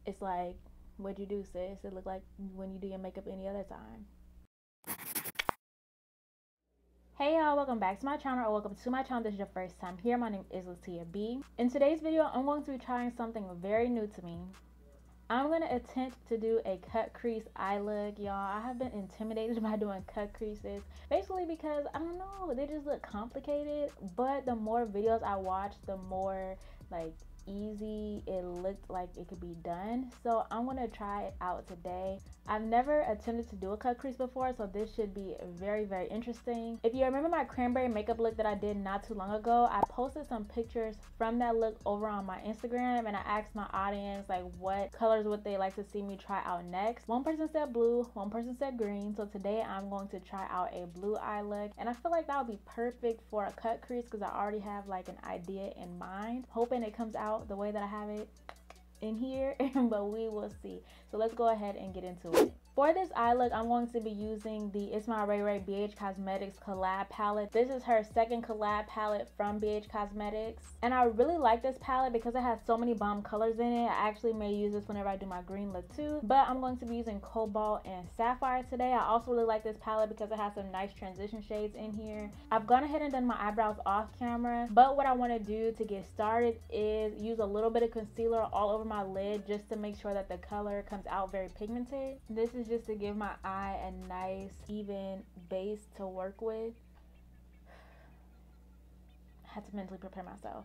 It's like, what'd you do, sis? It looked like when you do your makeup any other time. Hey y'all, welcome back to my channel, or welcome to my channel. This is your first time here. My name is Tayia B. In today's video, I'm going to be trying something very new to me. I'm going to attempt to do a cut crease eye look, y'all. I have been intimidated by doing cut creases, basically because, I don't know, they just look complicated. But the more videos I watch, the more like easy it looked like it could be done. So I'm going to try it out today. I've never attempted to do a cut crease before, so this should be very, very interesting. If you remember my cranberry makeup look that I did not too long ago, I posted some pictures from that look over on my Instagram, and I asked my audience like what colors would they like to see me try out next. One person said blue, one person said green, so today I'm going to try out a blue eye look, and I feel like that would be perfect for a cut crease because I already have like an idea in mind. Hoping it comes out the way that I have it in here, but we will see. So let's go ahead and get into it. For this eye look, I'm going to be using the It's My Ray Ray BH Cosmetics collab palette. This is her second collab palette from BH Cosmetics, and I really like this palette because it has so many bomb colors in it. I actually may use this whenever I do my green look too, but I'm going to be using Cobalt and Sapphire today. I also really like this palette because it has some nice transition shades in here. I've gone ahead and done my eyebrows off camera, but what I want to do to get started is use a little bit of concealer all over my lid just to make sure that the color comes out very pigmented. This is just to give my eye a nice even base to work with. I had to mentally prepare myself.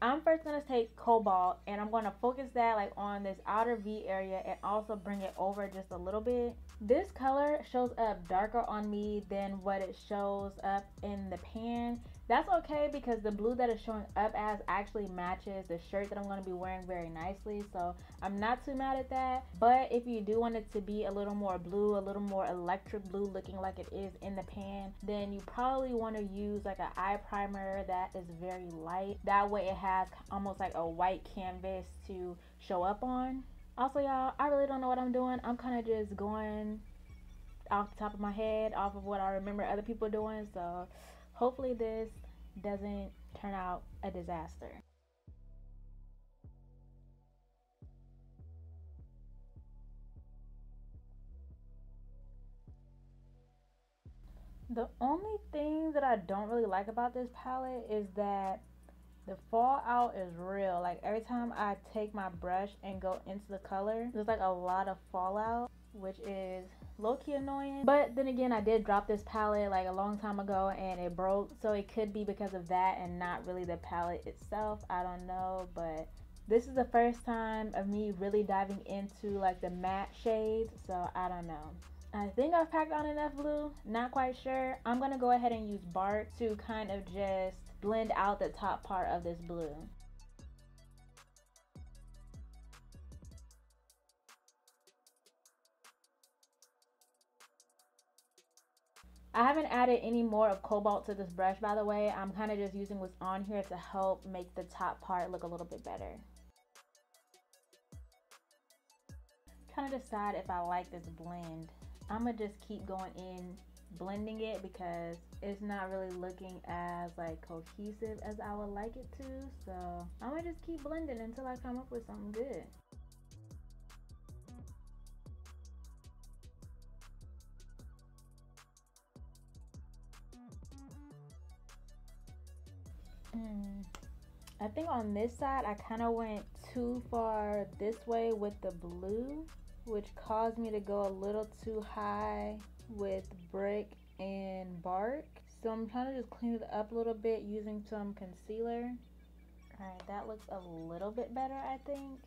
I'm first going to take Cobalt, and I'm going to focus that like on this outer V area and also bring it over just a little bit. This color shows up darker on me than what it shows up in the pan. That's okay because the blue that is showing up as actually matches the shirt that I'm going to be wearing very nicely, so I'm not too mad at that. But if you do want it to be a little more blue, a little more electric blue looking like it is in the pan, then you probably want to use like an eye primer that is very light. That way it has almost like a white canvas to show up on. Also, y'all, I really don't know what I'm doing. I'm kind of just going off the top of my head, off of what I remember other people doing, so hopefully this doesn't turn out a disaster. The only thing that I don't really like about this palette is that the fallout is real. Like every time I take my brush and go into the color, there's like a lot of fallout, which is low-key annoying. But then again, I did drop this palette like a long time ago and it broke, so it could be because of that and not really the palette itself. I don't know, but this is the first time of me really diving into like the matte shades, so I don't know. I think I've packed on enough blue, not quite sure. I'm gonna go ahead and use Bark to kind of just blend out the top part of this blue. I haven't added any more of Cobalt to this brush, by the way. I'm kind of just using what's on here to help make the top part look a little bit better. Kind of decide if I like this blend. I'm gonna just keep going in blending it because it's not really looking as like cohesive as I would like it to. So I'm gonna just keep blending until I come up with something good. I think on this side I kind of went too far this way with the blue, which caused me to go a little too high with Brick and Bark. So I'm trying to just clean it up a little bit using some concealer. Alright, that looks a little bit better, I think.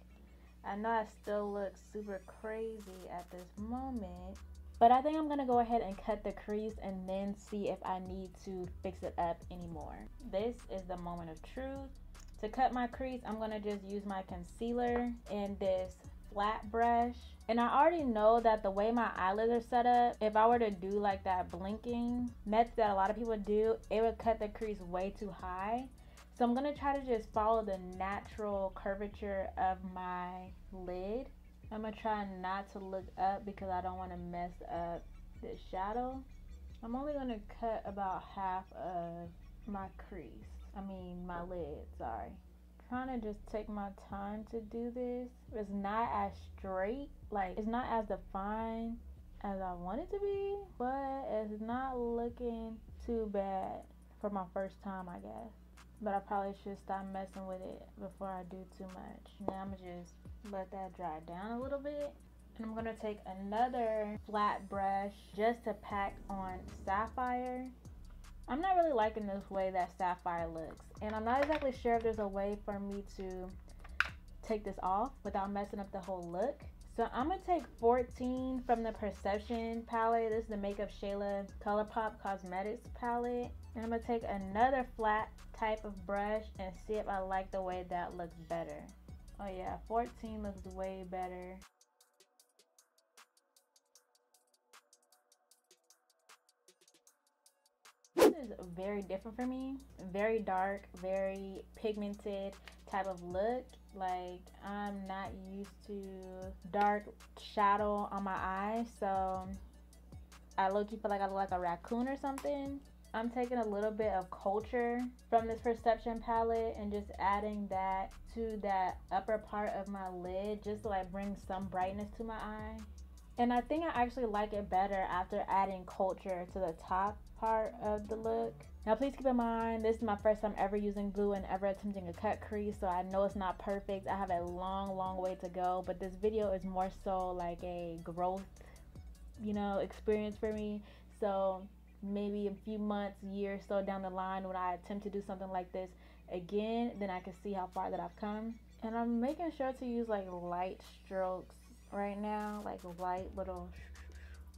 I know I still look super crazy at this moment, but I think I'm gonna go ahead and cut the crease and then see if I need to fix it up anymore. This is the moment of truth. To cut my crease, I'm gonna just use my concealer in this flat brush. And I already know that the way my eyelids are set up, if I were to do like that blinking method that a lot of people do, it would cut the crease way too high. So I'm gonna try to just follow the natural curvature of my lid. I'm gonna try not to look up because I don't want to mess up the shadow. I'm only gonna cut about half of my crease. I mean my lid, sorry. trying to just take my time to do this. It's not as straight, like it's not as defined as I want it to be, but it's not looking too bad for my first time, I guess. But I probably should stop messing with it before I do too much. Now I'm gonna just let that dry down a little bit. And I'm gonna take another flat brush just to pack on Sapphire. I'm not really liking this way that Sapphire looks, and I'm not exactly sure if there's a way for me to take this off without messing up the whole look. So I'm gonna take 14 from the Perception palette. This is the Makeup Shayla ColourPop Cosmetics palette. And I'm gonna take another flat type of brush and see if I like the way that looks better. Oh yeah, 14 looks way better. This is very different for me. Very dark, very pigmented type of look. Like, I'm not used to dark shadow on my eyes, so I low-key feel like I look like a raccoon or something. I'm taking a little bit of Culture from this Perception palette and just adding that to that upper part of my lid just to like bring some brightness to my eye. And I think I actually like it better after adding Culture to the top part of the look. Now please keep in mind, this is my first time ever using glue and ever attempting a cut crease, so I know it's not perfect. I have a long way to go, but this video is more so like a growth, experience for me. So maybe a few months, years so down the line, when I attempt to do something like this again, then I can see how far that I've come. And I'm making sure to use like light strokes right now, like light little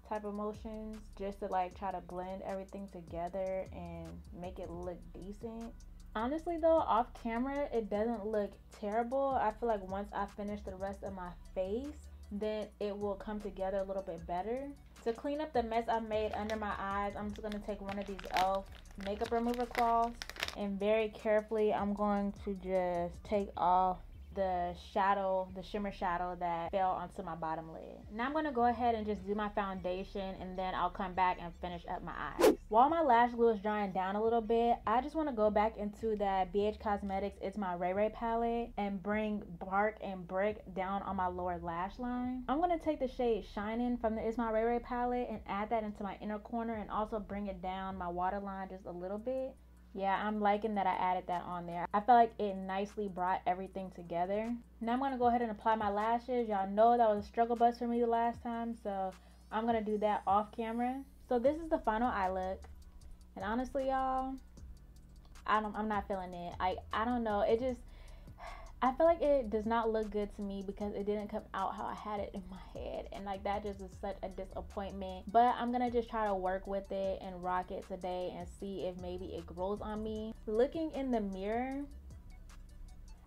type of motions, just to like try to blend everything together and make it look decent. Honestly though, off camera it doesn't look terrible. I feel like once I finish the rest of my face, then it will come together a little bit better. To clean up the mess I made under my eyes, I'm just going to take one of these e.l.f. makeup remover cloths, and very carefully I'm going to just take off the shadow, the shimmer shadow that fell onto my bottom lid. Now I'm going to go ahead and just do my foundation, and then I'll come back and finish up my eyes. While my lash glue is drying down a little bit, I just want to go back into that BH Cosmetics It's My Ray Ray palette and bring Bark and Brick down on my lower lash line. I'm going to take the shade Shining from the It's My Ray Ray palette and add that into my inner corner, and also bring it down my waterline just a little bit. Yeah, I'm liking that I added that on there. I feel like it nicely brought everything together. Now I'm going to go ahead and apply my lashes. Y'all know that was a struggle bus for me the last time, so I'm going to do that off camera. So this is the final eye look. And honestly, y'all, I'm not feeling it. I don't know. I feel like it does not look good to me because it didn't come out how I had it in my head, and like that just is such a disappointment. But I'm gonna just try to work with it and rock it today and see if maybe it grows on me. Looking in the mirror,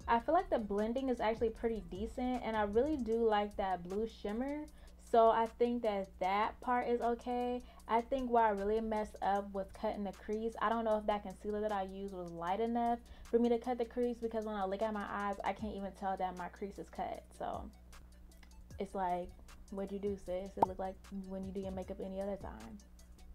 I feel like the blending is actually pretty decent, and I really do like that blue shimmer. So I think that part is okay. I think where I really messed up was cutting the crease. I don't know if that concealer that I used was light enough for me to cut the crease, because when I look at my eyes, I can't even tell that my crease is cut. So it's like, what'd you do, sis? It looked like when you do your makeup any other time.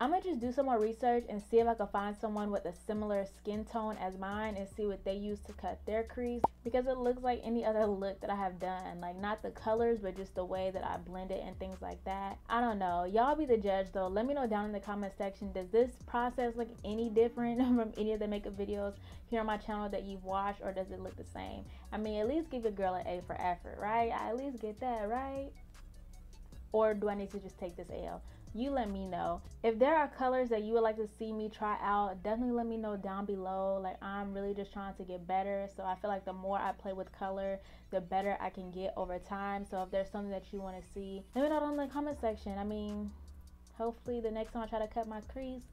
I'm gonna just do some more research and see if I can find someone with a similar skin tone as mine and see what they use to cut their crease, because it looks like any other look that I have done. Like, not the colors, but just the way that I blend it and things like that. I don't know. Y'all be the judge though. Let me know down in the comment section, does this process look any different from any of the makeup videos here on my channel that you've watched, or does it look the same? I mean, at least give your girl an A for effort, right? I at least get that, right? Or do I need to just take this L? You let me know. If there are colors that you would like to see me try out, definitely let me know down below. Like, I'm really just trying to get better, so I feel like the more I play with color, the better I can get over time. So if there's something that you want to see, let me know down in the comment section. I mean, hopefully the next time I try to cut my crease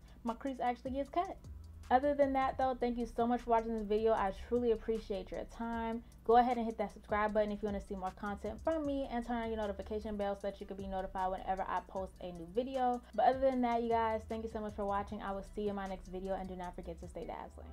actually gets cut. Other than that though, thank you so much for watching this video. I truly appreciate your time. Go ahead and hit that subscribe button if you want to see more content from me, and turn on your notification bell so that you can be notified whenever I post a new video. But other than that, you guys, thank you so much for watching. I will see you in my next video, and do not forget to stay dazzling.